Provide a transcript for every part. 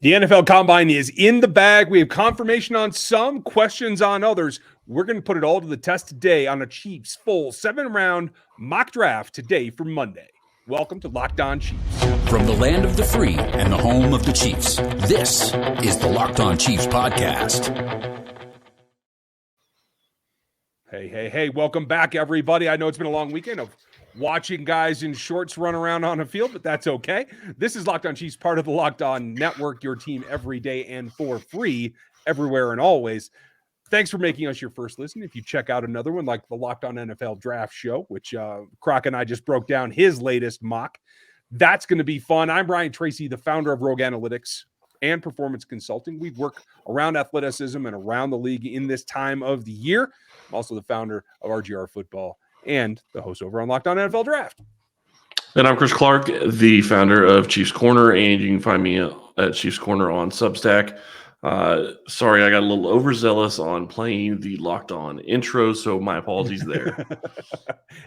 The NFL Combine is in the bag. We have confirmation on some, questions on others. We're going to put it all to the test today on a Chiefs full 7-round mock draft today for Monday. Welcome to Locked On Chiefs. From the land of the free and the home of the Chiefs, this is the Locked On Chiefs podcast. Hey, welcome back, everybody. I know it's been a long weekend of watching guys in shorts run around on a field, but that's okay. This is Locked On Chiefs, part of the Locked On Network, your team every day and for free, everywhere and always. Thanks for making us your first listen. If you check out another one like the Locked On NFL Draft Show, which Croc and I just broke down his latest mock, that's going to be fun. I'm Bryant Tracy, the founder of Rogue Analytics and Performance Consulting. We work around athleticism and around the league in this time of the year. I'm also the founder of RGR Football and the host over on Locked On NFL Draft. And I'm Chris Clark, the founder of Chiefs Corner, and you can find me at Chiefs Corner on Substack. Sorry, I got a little overzealous on playing the Locked On intro, so my apologies there.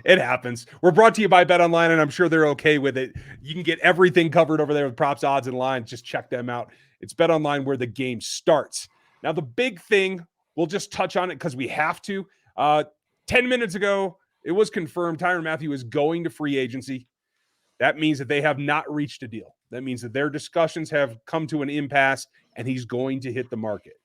It happens. We're brought to you by BetOnline, and I'm sure they're okay with it. You can get everything covered over there with props, odds, and lines. Just check them out. It's BetOnline where the game starts. Now, the big thing, we'll just touch on it because we have to. 10 minutes ago, it was confirmed Tyrann Mathieu is going to free agency. That means that they have not reached a deal. That means that their discussions have come to an impasse, and he's going to hit the market.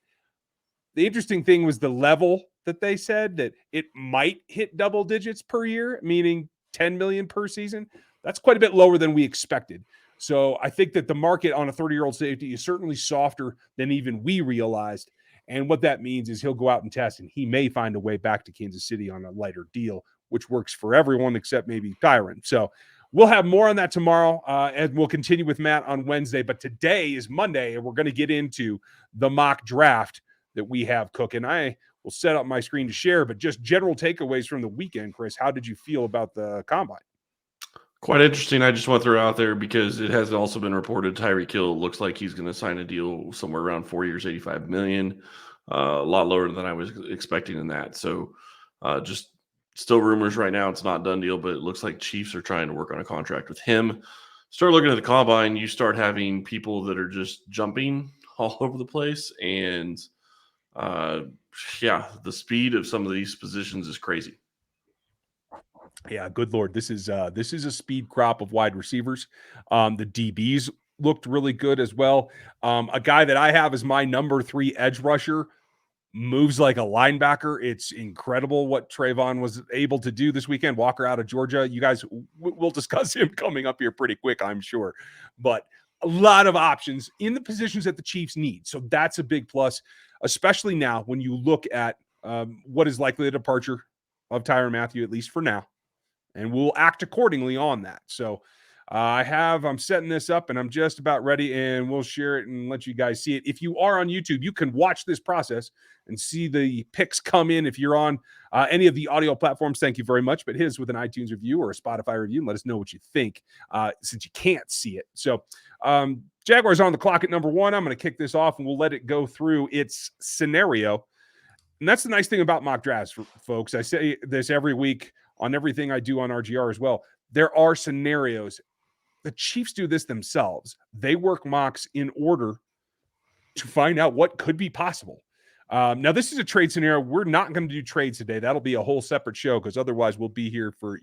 The interesting thing was the level that they said that it might hit double digits per year, meaning 10 million per season. That's quite a bit lower than we expected. So I think that the market on a 30-year-old safety is certainly softer than even we realized. And what that means is he'll go out and test, and he may find a way back to Kansas City on a lighter deal, which works for everyone except maybe Tyrann. So we'll have more on that tomorrow, and we'll continue with Matt on Wednesday. But today is Monday, and we're going to get into the mock draft that we have cooking. I will set up my screen to share, but just general takeaways from the weekend, Chris. How did you feel about the Combine? Quite interesting. I just want to throw out there because it has also been reported Tyreek Hill looks like he's going to sign a deal somewhere around 4 years, $85 million. A lot lower than I was expecting in that. So just still rumors right now. It's not a done deal, but it looks like Chiefs are trying to work on a contract with him. Start looking at the Combine, you start having people that are just jumping all over the place. And the speed of some of these positions is crazy. Yeah, good Lord. This is a speed crop of wide receivers. The DBs looked really good as well. A guy that I have as my number 3 edge rusher moves like a linebacker. It's incredible what Trayvon was able to do this weekend. Walker out of Georgia. You guys, we'll discuss him coming up here pretty quick, I'm sure. But a lot of options in the positions that the Chiefs need. So that's a big plus, especially now when you look at what is likely a departure of Tyrann Mathieu, at least for now. And we'll act accordingly on that. So I'm setting this up, and I'm just about ready, and we'll share it and let you guys see it. If you are on YouTube, you can watch this process and see the picks come in. If you're on any of the audio platforms, thank you very much. But hit us with an iTunes review or a Spotify review and let us know what you think since you can't see it. So Jaguars on the clock at number 1. I'm going to kick this off, and we'll let it go through its scenario. And that's the nice thing about mock drafts, folks. I say this every week on everything I do on RGR as well. There are scenarios. The Chiefs do this themselves. They work mocks in order to find out what could be possible. Now, this is a trade scenario. We're not going to do trades today. That'll be a whole separate show because otherwise we'll be here for,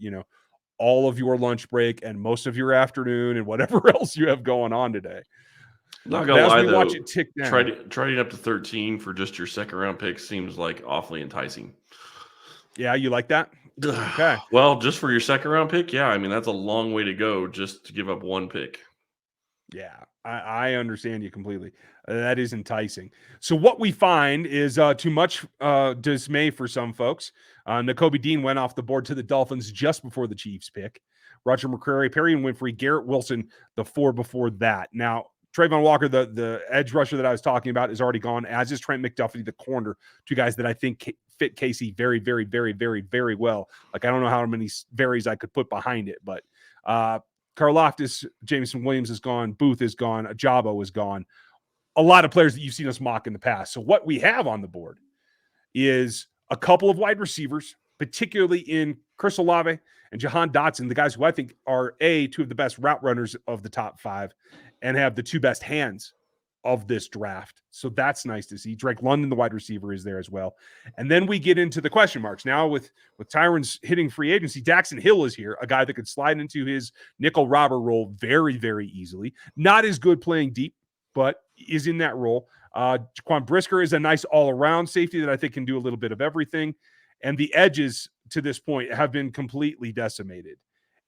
all of your lunch break and most of your afternoon and whatever else you have going on today. Not gonna lie, though, watch it tick down. Trading up to 13 for just your second round pick seems like awfully enticing. Yeah, you like that? Okay. Well, just for your second round pick, yeah. I mean, that's a long way to go just to give up one pick. Yeah, I understand you completely. That is enticing. So what we find is too much dismay for some folks. Nakobe Dean went off the board to the Dolphins just before the Chiefs pick. Roger McCreary, Perry and Winfrey, Garrett Wilson, the 4 before that. Now, Trayvon Walker, the edge rusher that I was talking about, is already gone, as is Trent McDuffie, the corner, 2 guys that I think fit Casey very, very, very, very, very well. Like, I don't know how many varies I could put behind it, but Karlaftis, Jameson Williams is gone, Booth is gone, Ajabo is gone. A lot of players that you've seen us mock in the past. So what we have on the board is a couple of wide receivers, particularly in Chris Olave and Jahan Dotson, the guys who I think are 2 of the best route runners of the top 5 and have the 2 best hands of this draft. So that's nice to see. Drake London, the wide receiver, is there as well. And then we get into the question marks. Now with Tyrann's hitting free agency, Daxton Hill is here, a guy that could slide into his nickel robber role very, very easily. Not as good playing deep, but is in that role. Jaquan Brisker is a nice all-around safety that I think can do a little bit of everything. And the edges to this point have been completely decimated.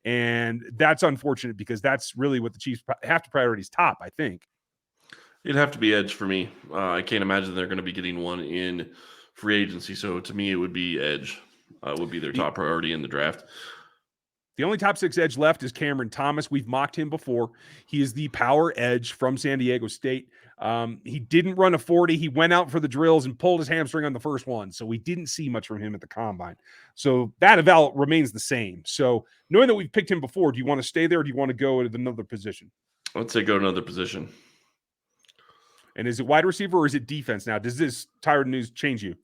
And that's unfortunate because that's really what the Chiefs have to prioritize top, I think. It'd have to be edge for me. I can't imagine they're going to be getting one in free agency. So to me, it would be edge. Would be their top priority in the draft. The only top 6 edge left is Cameron Thomas. We've mocked him before. He is the power edge from San Diego State. He didn't run a 40. He went out for the drills and pulled his hamstring on the first one. So we didn't see much from him at the combine. So that eval remains the same. So knowing that we've picked him before, do you want to stay there or do you want to go at another position? I'd say go to another position. And is it wide receiver or is it defense now? Does this Tyrann news change you?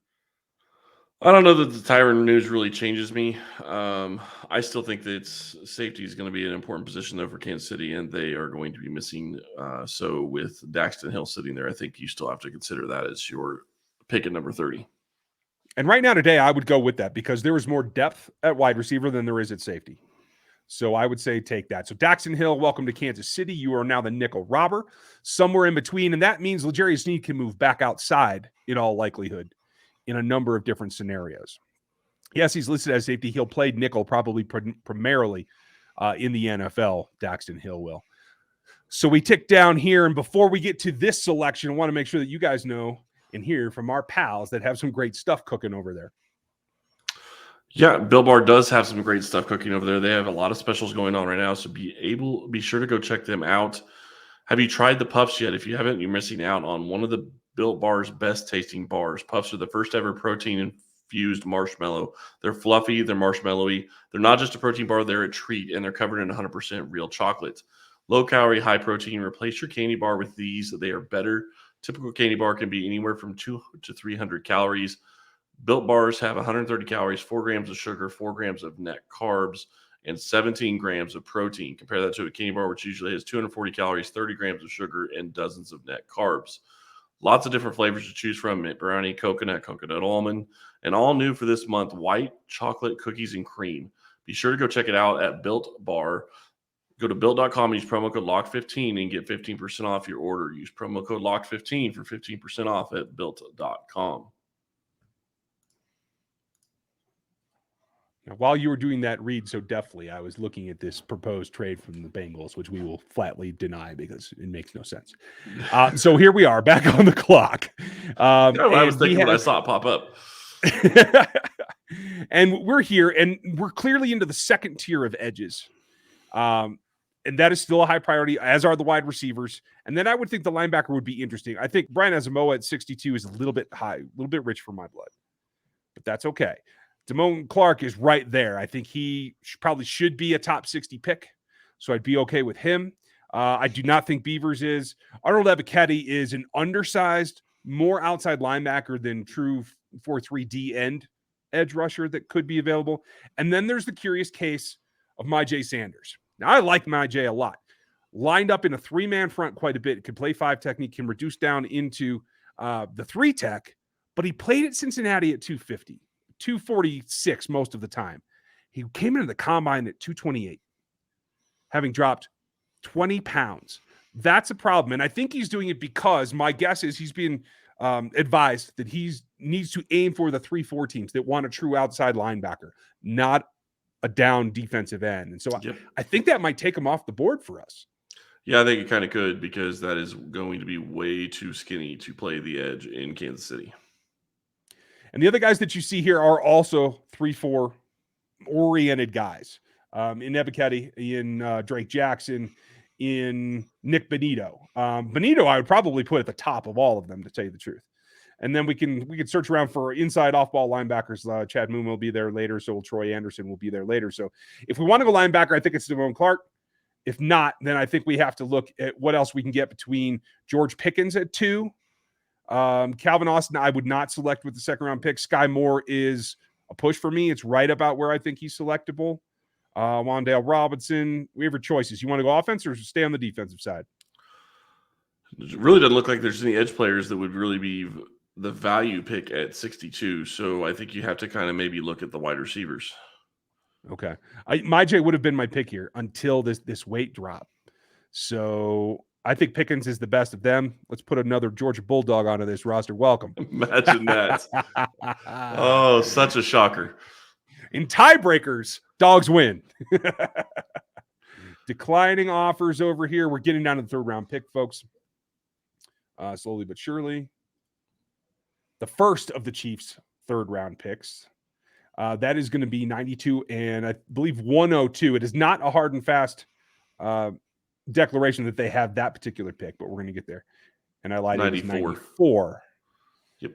I don't know that the Tyrann news really changes me. I still think that safety is going to be an important position, though, for Kansas City, and they are going to be missing. So with Daxton Hill sitting there, I think you still have to consider that as your pick at number 30. And right now today, I would go with that because there is more depth at wide receiver than there is at safety. So I would say take that. So Daxton Hill, welcome to Kansas City. You are now the nickel robber, somewhere in between. And that means L'Jarius Sneed can move back outside in all likelihood in a number of different scenarios. Yes, he's listed as safety. He'll play nickel probably primarily in the NFL. Daxton Hill will. So we tick down here. And before we get to this selection, I want to make sure that you guys know and hear from our pals that have some great stuff cooking over there. Yeah, Built Bar does have some great stuff cooking over there. They have a lot of specials going on right now, so be sure to go check them out. Have you tried the Puffs yet? If you haven't, you're missing out on one of the Built Bar's best tasting bars. Puffs are the first ever protein infused marshmallow. They're fluffy, they're marshmallowy. They're not just a protein bar, they're a treat, and they're covered in 100% real chocolate. Low calorie, high protein. Replace your candy bar with these. They are better. Typical candy bar can be anywhere from 200 to 300 calories. Built Bars have 130 calories, 4 grams of sugar, 4 grams of net carbs, and 17 grams of protein. Compare that to a candy bar, which usually has 240 calories, 30 grams of sugar, and dozens of net carbs. Lots of different flavors to choose from: mint brownie, coconut almond, and all new for this month, white chocolate cookies and cream. Be sure to go check it out at Built Bar. Go to Built.com and use promo code LOCK15 and get 15% off your order. Use promo code LOCK15 for 15% off at Built.com. Now, while you were doing that read so deftly, I was looking at this proposed trade from the Bengals, which we will flatly deny because it makes no sense. So here we are back on the clock. I was thinking when I saw it pop up. And we're here, and we're clearly into the second tier of edges. And that is still a high priority, as are the wide receivers. And then I would think the linebacker would be interesting. I think Brian Asamoah at 62 is a little bit high, a little bit rich for my blood. But that's okay. Damone Clark is right there. I think he probably should be a top 60 pick. So I'd be okay with him. I do not think Beavers is. Arnold Ebiketie is an undersized, more outside linebacker than true 4-3 end edge rusher that could be available. And then there's the curious case of Myjai Sanders. Now, I like Myjai a lot. Lined up in a 3-man front quite a bit. Can play 5 technique, can reduce down into the 3 tech, but he played at Cincinnati at 250, 246 most of the time. He came into the combine at 228, having dropped 20 pounds. That's a problem. And I think he's doing it because my guess is he's been advised that he needs to aim for the 3-4 teams that want a true outside linebacker, not a down defensive end. And so I think that might take him off the board for us. Yeah, I think it kind of could, because that is going to be way too skinny to play the edge in Kansas City. And the other guys that you see here are also 3-4 oriented guys. In Ebiketie, in Drake Jackson, in Nick Benito. Benito, I would probably put at the top of all of them, to tell you the truth. And then we can search around for inside off-ball linebackers. Chad Moon will be there later, so will Troy Anderson will be there later. So if we want to go linebacker, I think it's Damone Clark. If not, then I think we have to look at what else we can get between George Pickens at 2. Calvin Austin, I would not select with the second-round pick. Sky Moore is a push for me. It's right about where I think he's selectable. Wan'Dale Robinson. We have your choices. You want to go offense or stay on the defensive side? It really doesn't look like there's any edge players that would really be the value pick at 62. So I think you have to kind of maybe look at the wide receivers. Okay. My J would have been my pick here until this weight drop. So I think Pickens is the best of them. Let's put another Georgia Bulldog onto this roster. Welcome. Imagine that. Oh, such a shocker. In tiebreakers, dogs win. Declining offers over here. We're getting down to the third round pick, folks. Slowly but surely. The first of the Chiefs' third round picks. That is going to be 92 and I believe 102. It is not a hard and fast declaration that they have that particular pick, but we're going to get there. And I lied. 94. 94. Yep.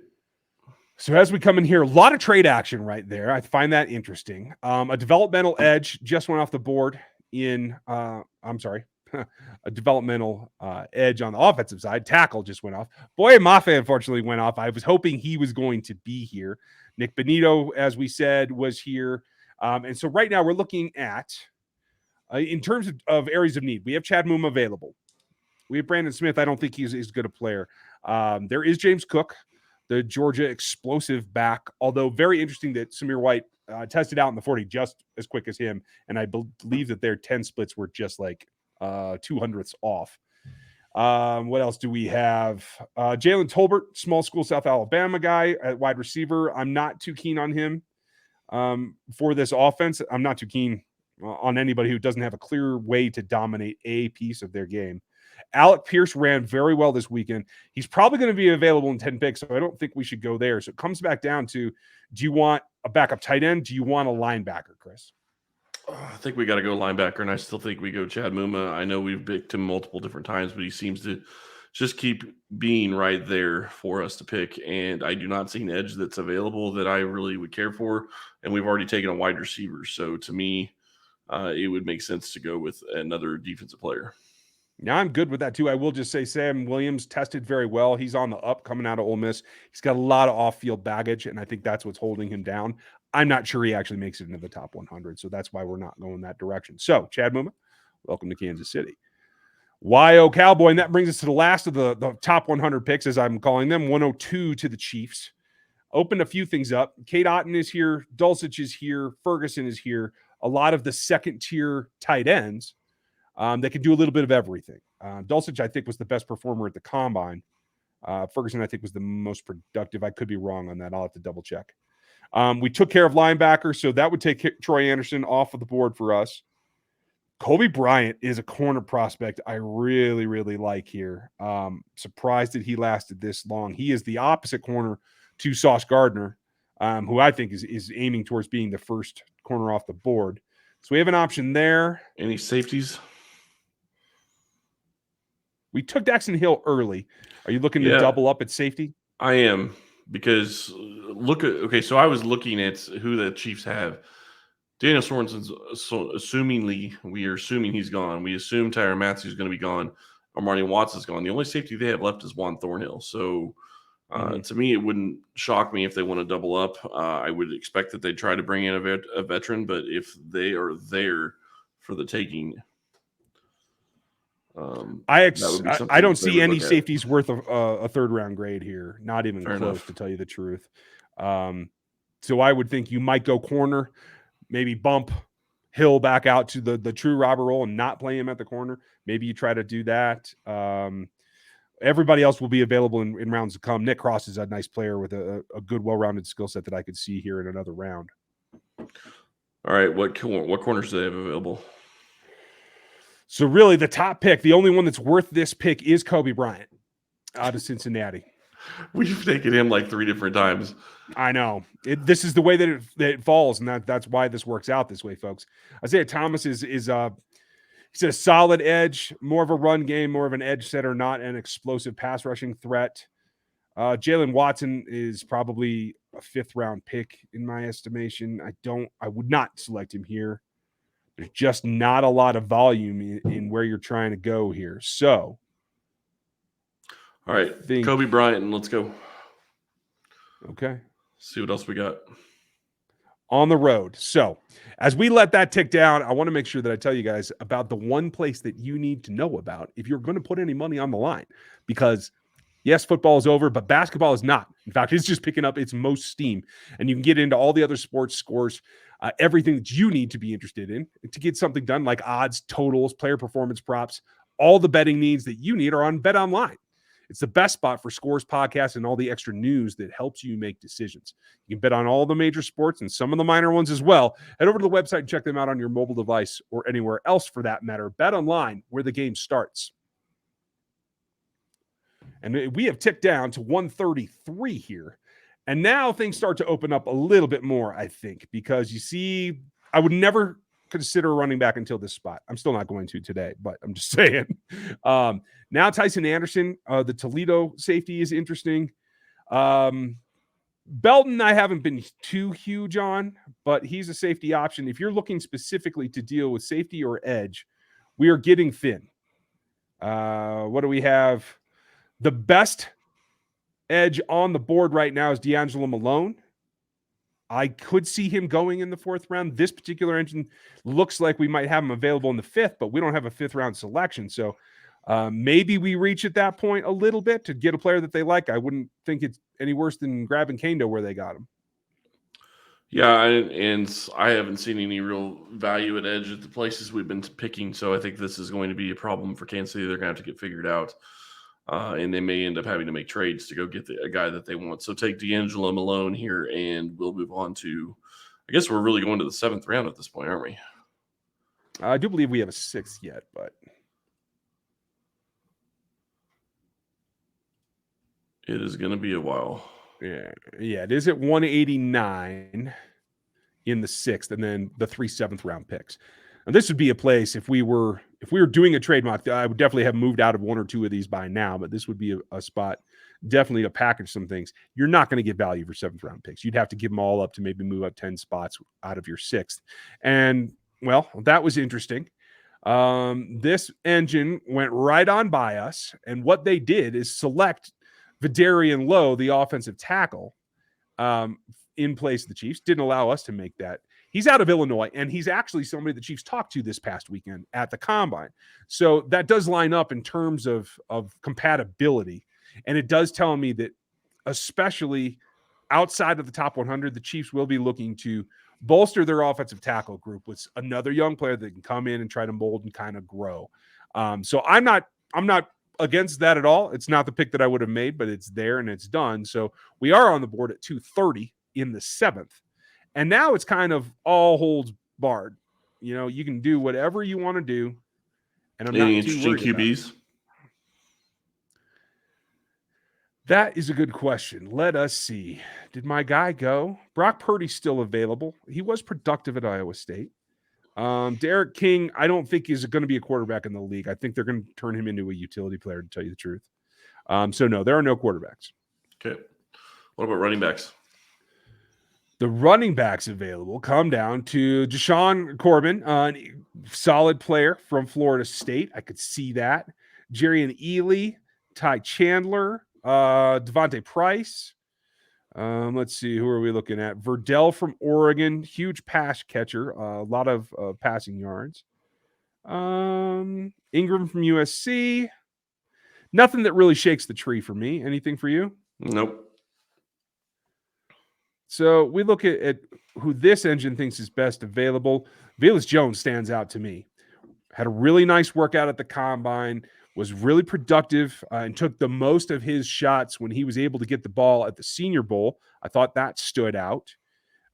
So as we come in here, a lot of trade action right there. I find that interesting. A developmental edge just went off the board in, a developmental edge on the offensive side. Tackle just went off. Boye Mafe unfortunately went off. I was hoping he was going to be here. Nick Benito, as we said, was here. And so right now we're looking at, in terms of areas of need, we have Chad Muma available. We have Brandon Smith. I don't think he's as good a player. There is James Cook, the Georgia explosive back, although very interesting that Samir White tested out in the 40 just as quick as him. And I believe that their 10 splits were just like 200ths off. What else do we have? Jalen Tolbert, small school South Alabama guy at wide receiver. I'm not too keen on him for this offense. I'm not too keen on anybody who doesn't have a clear way to dominate a piece of their game. Alec Pierce ran very well this weekend. He's probably going to be available in 10 picks, so I don't think we should go there. So it comes back down to, do you want a backup tight end? Do you want a linebacker, Chris? I think we got to go linebacker, and I still think we go Chad Muma. I know we've picked him multiple different times, but he seems to just keep being right there for us to pick. And I do not see an edge that's available that I really would care for. And we've already taken a wide receiver. So to me, it would make sense to go with another defensive player. Now I'm good with that too. I will just say Sam Williams tested very well. He's on the up coming out of Ole Miss. He's got a lot of off-field baggage, and I think that's what's holding him down. I'm not sure he actually makes it into the top 100, so that's why we're not going that direction. So, Chad Muma, welcome to Kansas City. YO Cowboy, and that brings us to the last of the top 100 picks, as I'm calling them, 102 to the Chiefs. Opened a few things up. Cade Otton is here. Dulcich is here. Ferguson is here. A lot of the second-tier tight ends that can do a little bit of everything. Dulcich, I think, was the best performer at the combine. Ferguson, I think, was the most productive. I could be wrong on that. I'll have to double check. We took care of linebacker, so that would take Troy Anderson off of the board for us. Kobe Bryant is a corner prospect I really, really like here. Surprised that he lasted this long. He is the opposite corner to Sauce Gardner, who I think is aiming towards being the first corner off the board. So we have an option there. Any safeties? We took Daxton Hill early. Are you looking to double up at safety? I am, because so I was looking at who the Chiefs have. Daniel Sorensen's we are assuming he's gone. We assume Tyrann Mathieu is going to be gone. Armani Watts is gone. The only safety they have left is Juan Thornhill. So to me, it wouldn't shock me if they want to double up. I would expect that they try to bring in a veteran, but if they are there for the taking, I don't see any safeties worth a third round grade here. Not even Fair close, enough. to tell you the truth. So I would think you might go corner, maybe bump Hill back out to the true robber role and not play him at the corner. Maybe you try to do that. Everybody else will be available in rounds to come. Nick Cross is a nice player with a good, well-rounded skill set that I could see here in another round. All right, what corners do they have available? So really the top pick, the only one that's worth this pick is Kobe Bryant out of Cincinnati. We've taken him like 3 different times. I know. This is the way that it falls, and that's why this works out this way, folks. Isaiah Thomas is he's a solid edge, more of a run game, more of an edge setter, not an explosive pass rushing threat. Jalen Watson is probably a 5th round pick in my estimation. I would not select him here. There's just not a lot of volume in where you're trying to go here. So, all right, Kobe Bryant, and let's go. Okay. See what else we got. on the road. So as we let that tick down, I want to make sure that I tell you guys about the one place that you need to know about if you're going to put any money on the line. Because yes, football is over, but basketball is not. In fact, it's just picking up its most steam. And you can get into all the other sports scores, everything that you need to be interested in to get something done, like odds, totals, player performance props. All the betting needs that you need are on BetOnline. It's the best spot for scores, podcasts, and all the extra news that helps you make decisions. You can bet on all the major sports and some of the minor ones as well. Head over to the website and check them out on your mobile device or anywhere else for that matter. BetOnline, where the game starts. And we have ticked down to 133 here. And now things start to open up a little bit more, I think, because you see, I would never consider running back until this spot. I'm still not going to today, but I'm just saying. Now Tyson Anderson, the Toledo safety, is interesting. Belton, I haven't been too huge on, but he's a safety option. If you're looking specifically to deal with safety or edge, we are getting thin. What do we have? The best edge on the board right now is D'Angelo Malone. I could see him going in the 4th round. This particular engine looks like we might have him available in the 5th, but we don't have a 5th round selection. So maybe we reach at that point a little bit to get a player that they like. I wouldn't think it's any worse than grabbing Kando where they got him. Yeah, and I haven't seen any real value at edge at the places we've been picking, so I think this is going to be a problem for Kansas City. They're going to have to get figured out, and they may end up having to make trades to go get a guy that they want. So take D'Angelo Malone here, and we'll move on to – I guess we're really going to the 7th round at this point, aren't we? I do believe we have a 6th yet, but – it is going to be a while. Yeah, it is at 189 in the 6th, and then the 3 7th round picks. And this would be a place if we were doing a trade mock, I would definitely have moved out of 1 or 2 of these by now, but this would be a spot definitely to package some things. You're not going to get value for 7th round picks. You'd have to give them all up to maybe move up 10 spots out of your 6th. And well, that was interesting. This engine went right on by us, and what they did is select Vidarian Lowe, the offensive tackle, in place of the Chiefs. Didn't allow us to make that. He's out of Illinois, and he's actually somebody the Chiefs talked to this past weekend at the Combine. So that does line up in terms of compatibility. And it does tell me that, especially outside of the top 100, the Chiefs will be looking to bolster their offensive tackle group with another young player that can come in and try to mold and kind of grow. So I'm not against that at all. It's not the pick that I would have made, but it's there and it's done. So we are on the board at 230 in the 7th. And now it's kind of all holds barred. You know, you can do whatever you want to do. And I'm Any not too interesting worried about QBs? it. That is a good question. Let us see. Did my guy go? Brock Purdy's still available. He was productive at Iowa State. Derek King, I don't think is going to be a quarterback in the league. I think they're going to turn him into a utility player, to tell you the truth. So no, there are no quarterbacks. Okay. What about running backs? The running backs available come down to Deshaun Corbin, solid player from Florida State. I could see that. Jerian Ely, Ty Chandler, Devontae Price. Let's see, who are we looking at? Verdell from Oregon, huge pass catcher, a lot of passing yards. Ingram from USC. Nothing that really shakes the tree for me. Anything for you? Nope. So we look at who this engine thinks is best available. Velus Jones stands out to me. Had a really nice workout at the Combine, was really productive, and took the most of his shots when he was able to get the ball at the Senior Bowl. I thought that stood out.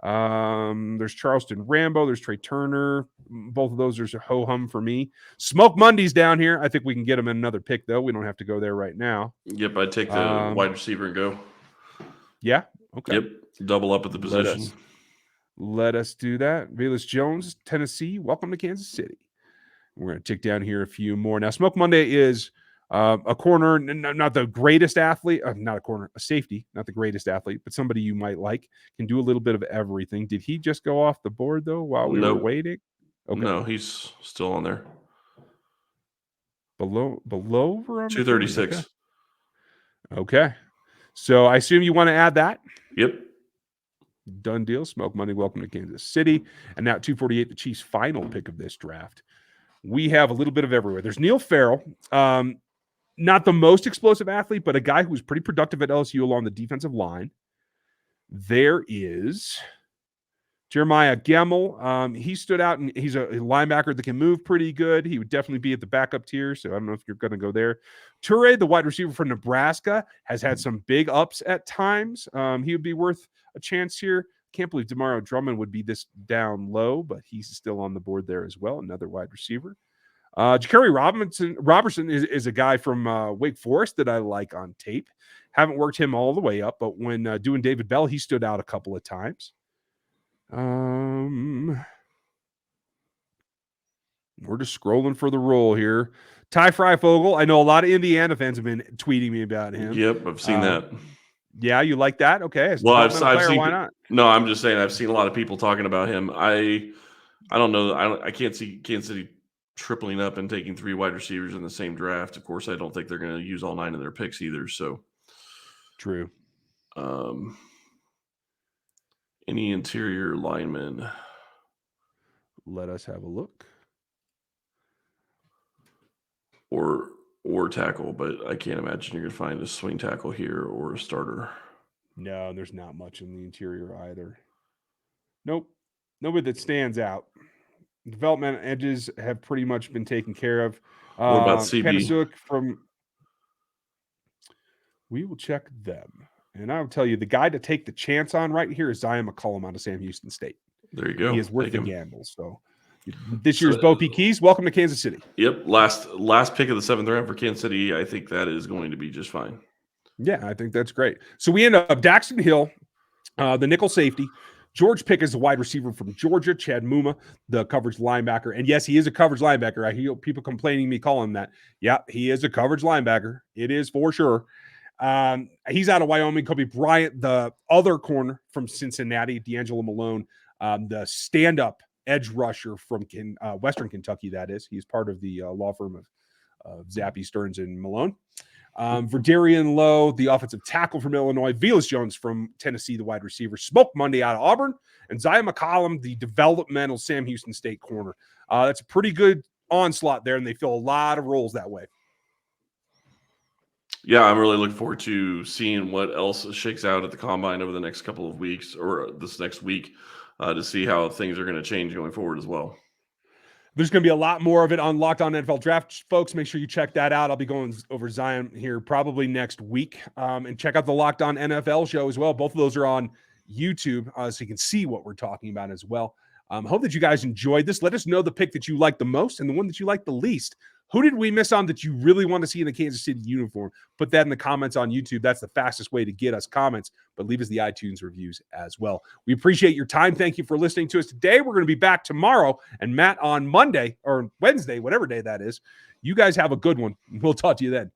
There's Charleston Rambo. There's Trey Turner. Both of those are ho-hum for me. Smoke Mondays down here. I think we can get him in another pick, though. We don't have to go there right now. Yep, I'd take the wide receiver and go. Yeah? Okay. Yep, double up at the position. Let us do that. Velus Jones, Tennessee. Welcome to Kansas City. We're going to tick down here a few more. Now, Smoke Monday is a corner, not the greatest athlete. Not a corner, a safety, not the greatest athlete, but somebody you might like. Can do a little bit of everything. Did he just go off the board, though, while we were waiting? Okay. No, he's still on there. Below 236. Okay. So I assume you want to add that? Yep. Done deal. Smoke money. Welcome to Kansas City. And now at 248, the Chiefs' final pick of this draft. We have a little bit of everywhere. There's Neil Farrell. Not the most explosive athlete, but a guy who was pretty productive at LSU along the defensive line. There is Jeremiah Gemmell. He stood out, and he's a linebacker that can move pretty good. He would definitely be at the backup tier, so I don't know if you're going to go there. Toure, the wide receiver from Nebraska, has had some big ups at times. He would be worth a chance here. Can't believe Demario Drummond would be this down low, but he's still on the board there as well, another wide receiver. Ja'Carry Robertson is a guy from Wake Forest that I like on tape. Haven't worked him all the way up, but when doing David Bell, he stood out a couple of times. We're just scrolling for the roll here. Frei Fogle. I know a lot of Indiana fans have been tweeting me about him. Yep, I've seen that. Yeah, you like that? Okay. Well, I've seen. Why not? No, I'm just saying I've seen a lot of people talking about him. I don't know. I can't see Kansas City tripling up and taking 3 wide receivers in the same draft. Of course, I don't think they're going to use all 9 of their picks either. So true. Any interior linemen? Let us have a look. Or tackle, but I can't imagine you're going to find a swing tackle here or a starter. No, there's not much in the interior either. Nope. Nobody that stands out. Development edges have pretty much been taken care of. What about CB? Panasiuk we will check them. And I'll tell you, the guy to take the chance on right here is Zion McCollum out of Sam Houston State. There you go. He is worth the gamble. So this year's Bo P. Keys, welcome to Kansas City. Yep. Last pick of the 7th round for Kansas City. I think that is going to be just fine. Yeah, I think that's great. So we end up Daxton Hill, the nickel safety. George Pickens is the wide receiver from Georgia. Chad Muma, the coverage linebacker. And yes, he is a coverage linebacker. I hear people complaining me calling him that. Yeah, he is a coverage linebacker. It is for sure. He's out of Wyoming. Kobe Bryant, the other corner from Cincinnati. D'Angelo Malone, the stand-up edge rusher from Western Kentucky, that is. He's part of the law firm of Zappy, Stearns, and Malone. Verdarian Lowe, the offensive tackle from Illinois. Velus Jones from Tennessee, the wide receiver. Smoke Monday out of Auburn. And Zion McCollum, the developmental Sam Houston State corner. That's a pretty good onslaught there, and they fill a lot of roles that way. Yeah, I'm really looking forward to seeing what else shakes out at the combine over the next couple of weeks or this next week to see how things are going to change going forward as well. There's going to be a lot more of it on Locked On NFL Draft, folks. Make sure you check that out. I'll be going over Zion here probably next week. And check out the Locked On NFL show as well. Both of those are on YouTube, so you can see what we're talking about as well. Hope that you guys enjoyed this. Let us know the pick that you like the most and the one that you like the least. Who did we miss on that you really want to see in a Kansas City uniform? Put that in the comments on YouTube. That's the fastest way to get us comments, but leave us the iTunes reviews as well. We appreciate your time. Thank you for listening to us today. We're going to be back tomorrow and Matt on Monday or Wednesday, whatever day that is. You guys have a good one. We'll talk to you then.